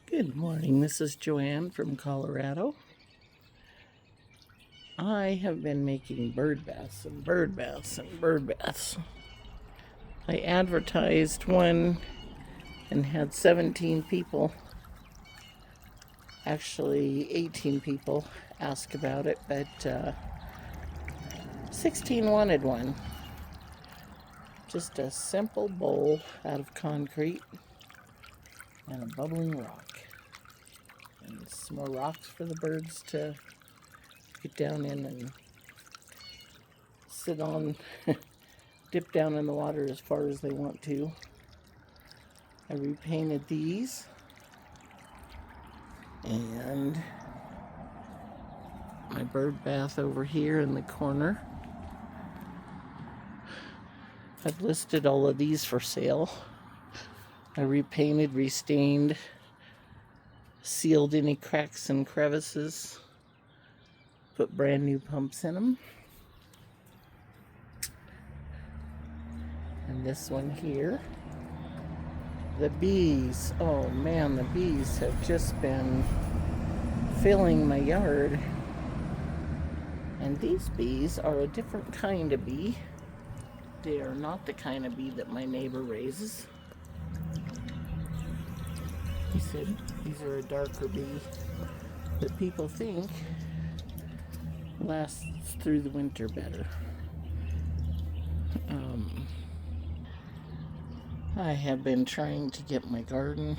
Good morning, this is Joanne from Colorado. I have been making bird baths and bird baths and bird baths. I advertised one and had 17 people, actually 18 people, ask about it, but 16 wanted one. Just a simple bowl out of concrete and a bubbling rock. And some more rocks for the birds to get down in and sit on, dip down in the water as far as they want to. I repainted these, and my bird bath over here in the corner. I've listed all of these for sale. I repainted, restained, sealed any cracks and crevices, put brand new pumps in them. And this one here, the bees. Oh man, the bees have just been filling my yard. And these bees are a different kind of bee. They are not the kind of bee that my neighbor raises. He said these are a darker bee that people think lasts through the winter better. I have been trying to get my garden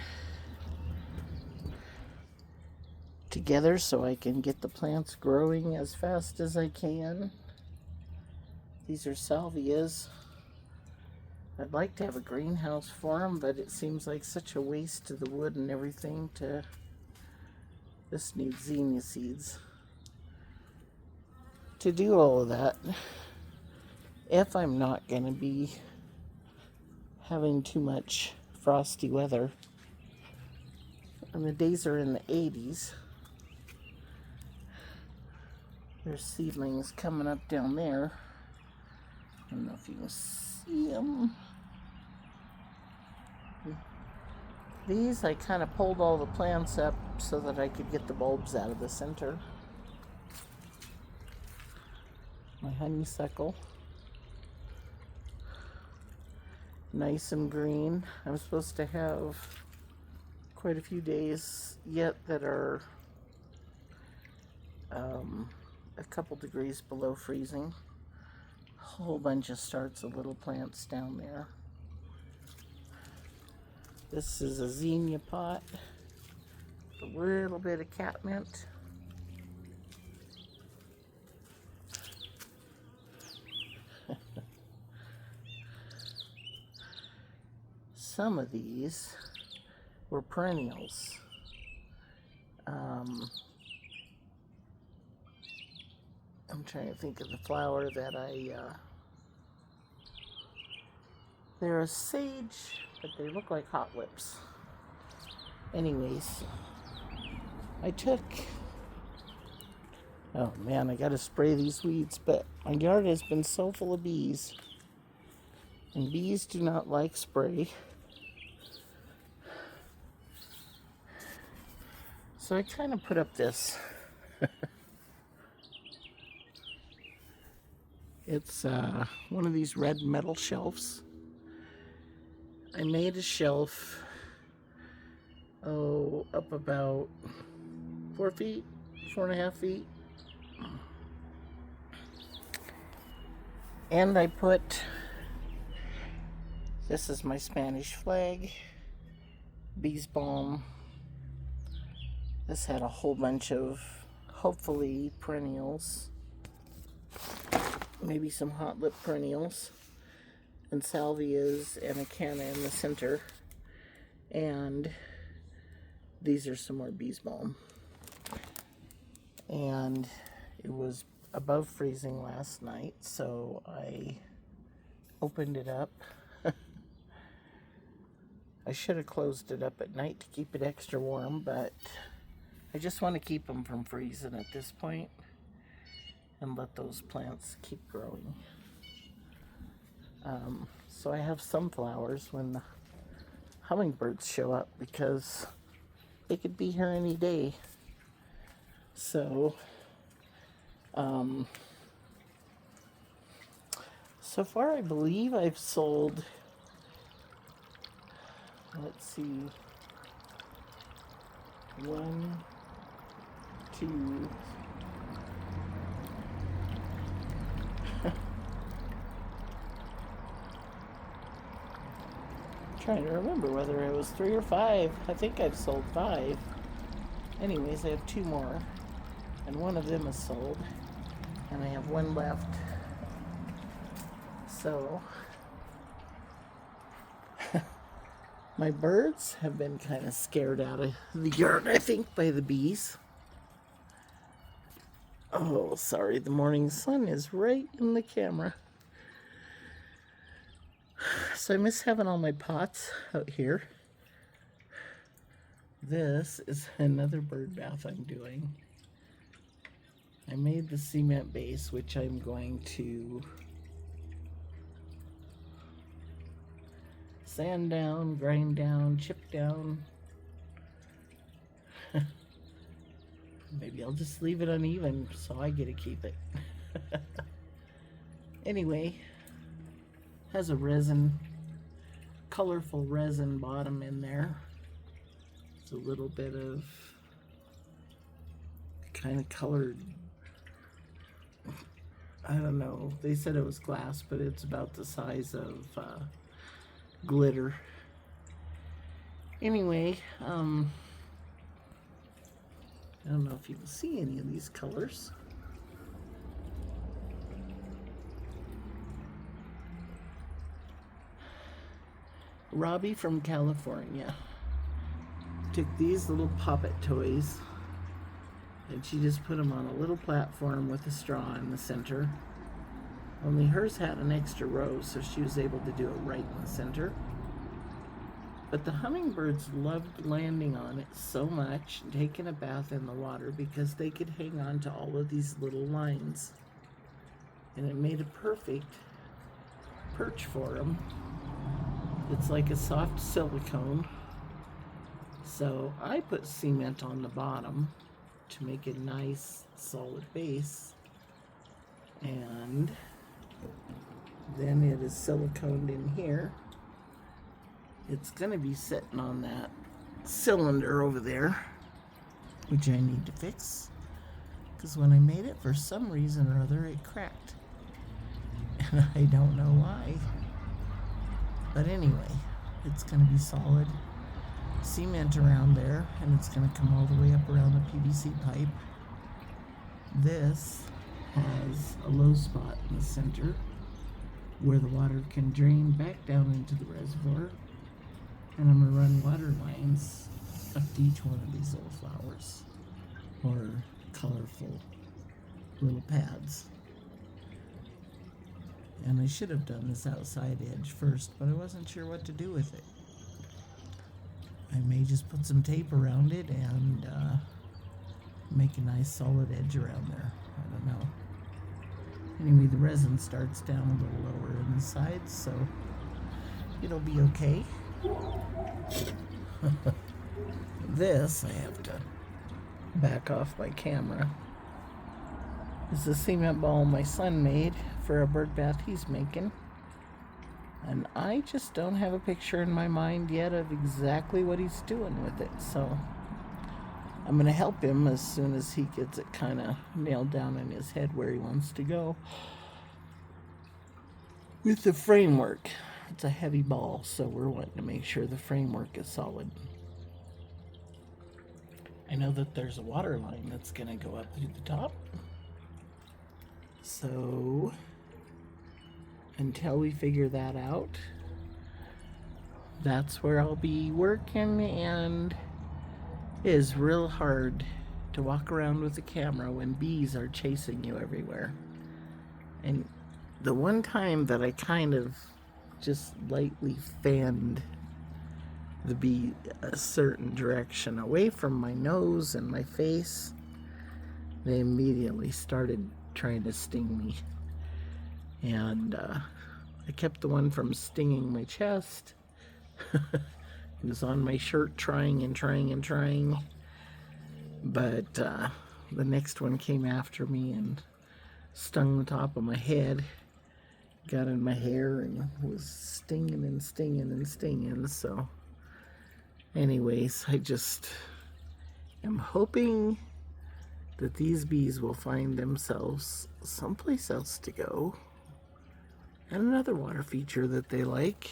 together so I can get the plants growing as fast as I can. These are salvias. I'd like to have a greenhouse for them, but it seems like such a waste of the wood and everything to... This needs zinnia seeds. To do all of that, if I'm not going to be having too much frosty weather, and the days are in the 80s, there's seedlings coming up down there. I don't know if you can see them. These, I kind of pulled all the plants up so that I could get the bulbs out of the center. My honeysuckle. Nice and green. I'm supposed to have quite a few days yet that are a couple degrees below freezing. A whole bunch of starts of little plants down there. This is a zinnia pot with a little bit of catmint. Some of these were perennials. I'm trying to think of the flower that they're a sage, but they look like hot lips. Anyways, oh man, I gotta spray these weeds, but my yard has been so full of bees, and bees do not like spray. So I kind of put up this. It's one of these red metal shelves. I made a shelf, up about 4 feet, 4.5 feet. And I put, this is my Spanish flag, bees balm. This had a whole bunch of, hopefully, perennials. Maybe some hot lip perennials. And salvias and a canna in the center. And these are some more bees balm. And it was above freezing last night, so I opened it up. I should have closed it up at night to keep it extra warm, but I just want to keep them from freezing at this point and let those plants keep growing. So I have sunflowers when the hummingbirds show up, because They could be here any day. So, so far I believe I've sold, let's see, 1, 2, trying to remember whether it was 3 or 5. I think I've sold 5. Anyways, I have 2 more, and one of them is sold, and I have 1 left. So my birds have been kind of scared out of the yard, I think, by the bees. Oh, sorry, the morning sun is right in the camera. So I miss having all my pots out here. This is another bird bath I'm doing. I made the cement base, which I'm going to sand down, grind down, chip down. Maybe I'll just leave it uneven so I get to keep it. Anyway, has a resin, colorful resin bottom in there. It's a little bit of kind of colored, I don't know, they said it was glass, but it's about the size of glitter. Anyway, I don't know if you can see any of these colors. Robbie from California took these little poppet toys and she just put them on a little platform with a straw in the center. Only hers had an extra row, so she was able to do it right in the center. But the hummingbirds loved landing on it so much, taking a bath in the water, because they could hang on to all of these little lines. And it made a perfect perch for them. It's like a soft silicone. So I put cement on the bottom to make a nice solid base. And then it is siliconed in here. It's going to be sitting on that cylinder over there, which I need to fix, because when I made it, for some reason or other, it cracked. And I don't know why. But anyway, it's going to be solid cement around there, and it's going to come all the way up around the PVC pipe. This has a low spot in the center where the water can drain back down into the reservoir. And I'm going to run water lines up to each one of these little flowers, or colorful little pads. And I should have done this outside edge first, but I wasn't sure what to do with it. I may just put some tape around it and make a nice solid edge around there. I don't know. Anyway, the resin starts down a little lower in the sides, so it'll be okay. This, I have to back off my camera, is the cement ball my son made for a bird bath he's making. And I just don't have a picture in my mind yet of exactly what he's doing with it. So I'm going to help him as soon as he gets it kind of nailed down in his head where he wants to go with the framework. It's a heavy ball, so we're wanting to make sure the framework is solid. I know that there's a water line that's going to go up to the top. So until we figure that out, that's where I'll be working, and it is real hard to walk around with a camera when bees are chasing you everywhere. And the one time that I kind of just lightly fanned the bee a certain direction away from my nose and my face, they immediately started trying to sting me. And I kept the one from stinging my chest He was on my shirt trying and trying and trying. But the next one came after me and stung the top of my head. Got in my hair and was stinging and stinging and stinging. So anyways, I just am hoping that these bees will find themselves someplace else to go. And another water feature that they like.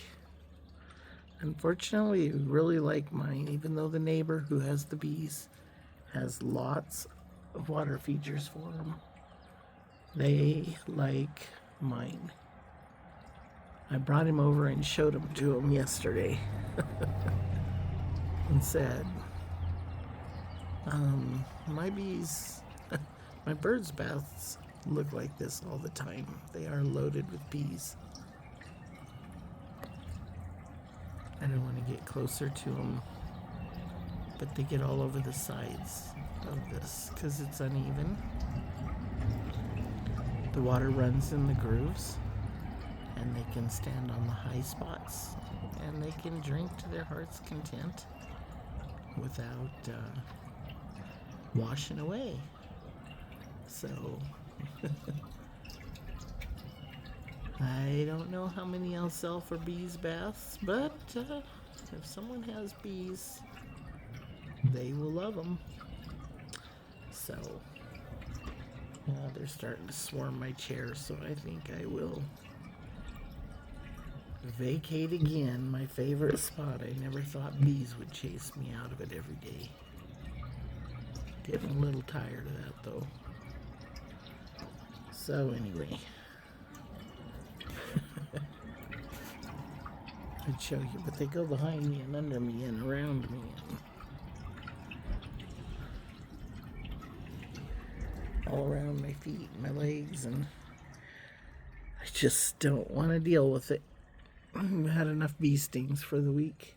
Unfortunately, we really like mine, even though the neighbor who has the bees has lots of water features for them. They like mine. I brought him over and showed him to him yesterday and said, my bees, my birds' baths look like this all the time. They are loaded with bees. I don't want to get closer to them, but they get all over the sides of this because it's uneven. The water runs in the grooves, and they can stand on the high spots, and they can drink to their heart's content without washing away. So I don't know how many I'll sell for bees baths, but if someone has bees, they will love them. So they're starting to swarm my chair, so I think I will vacate again my favorite spot. I never thought bees would chase me out of it every day. Getting a little tired of that though. So anyway, I'd show you, but they go behind me and under me and around me and all around my feet and my legs, and I just don't want to deal with it. I've had enough bee stings for the week.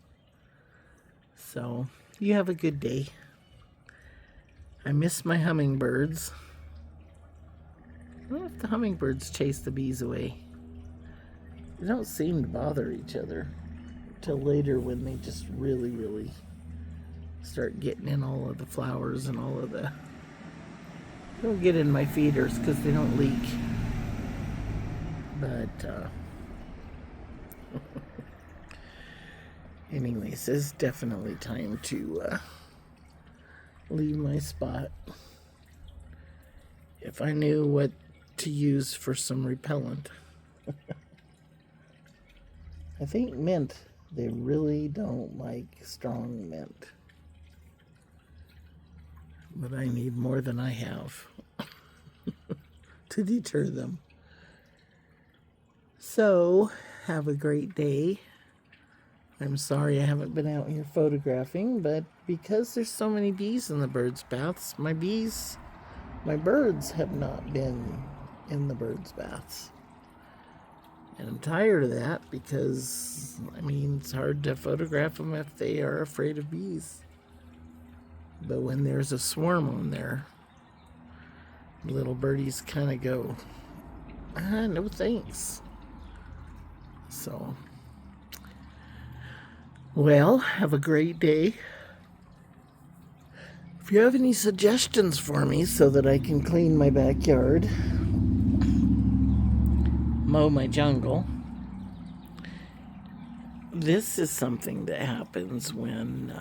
So you have a good day. I miss my hummingbirds. I wonder if the hummingbirds chase the bees away. They don't seem to bother each other till later when they just really start getting in all of the flowers and all of the... They don't get in my feeders because they don't leak. But anyways, it's definitely time to leave my spot. If I knew what to use for some repellent. I think mint, they really don't like strong mint. But I need more than I have to deter them. So, have a great day. I'm sorry I haven't been out here photographing, but because there's so many bees in the birds' baths, my birds have not been in the birds' baths. And I'm tired of that because, I mean, it's hard to photograph them if they are afraid of bees. But when there's a swarm on there, little birdies kind of go, no thanks. So, well, have a great day. If you have any suggestions for me so that I can clean my backyard, mow my jungle, this is something that happens when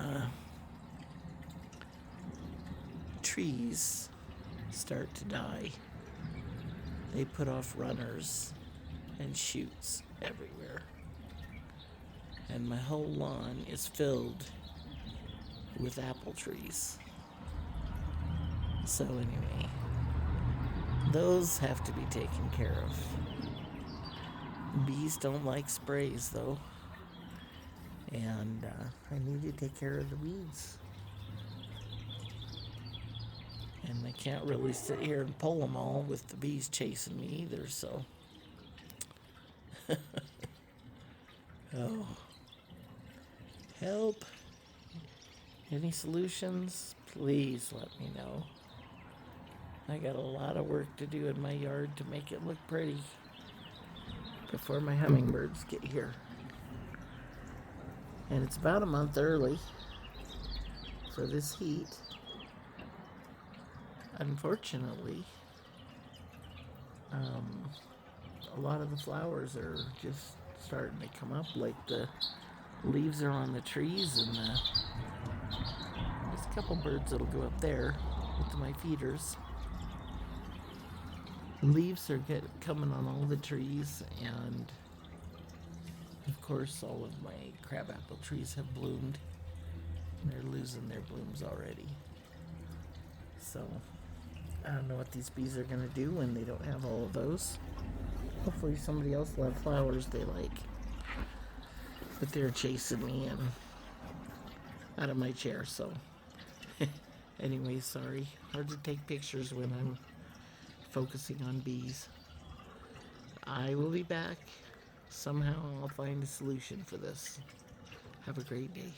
trees start to die. They put off runners and shoots everywhere. And my whole lawn is filled with apple trees. So anyway, those have to be taken care of. Bees don't like sprays though. And I need to take care of the weeds. And I can't really sit here and pull them all with the bees chasing me either, so. Oh. Help. Any solutions? Please let me know. I got a lot of work to do in my yard to make it look pretty before my hummingbirds get here. And it's about a month early for this heat. Unfortunately, a lot of the flowers are just starting to come up. Like the leaves are on the trees, and there's a couple birds that'll go up there with my feeders. Leaves are coming on all the trees, and of course all of my crabapple trees have bloomed. They're losing their blooms already. So I don't know what these bees are going to do when they don't have all of those. Hopefully somebody else will have flowers they like. But they're chasing me and out of my chair, so anyway, sorry. Hard to take pictures when I'm focusing on bees. I will be back. Somehow I'll find a solution for this. Have a great day.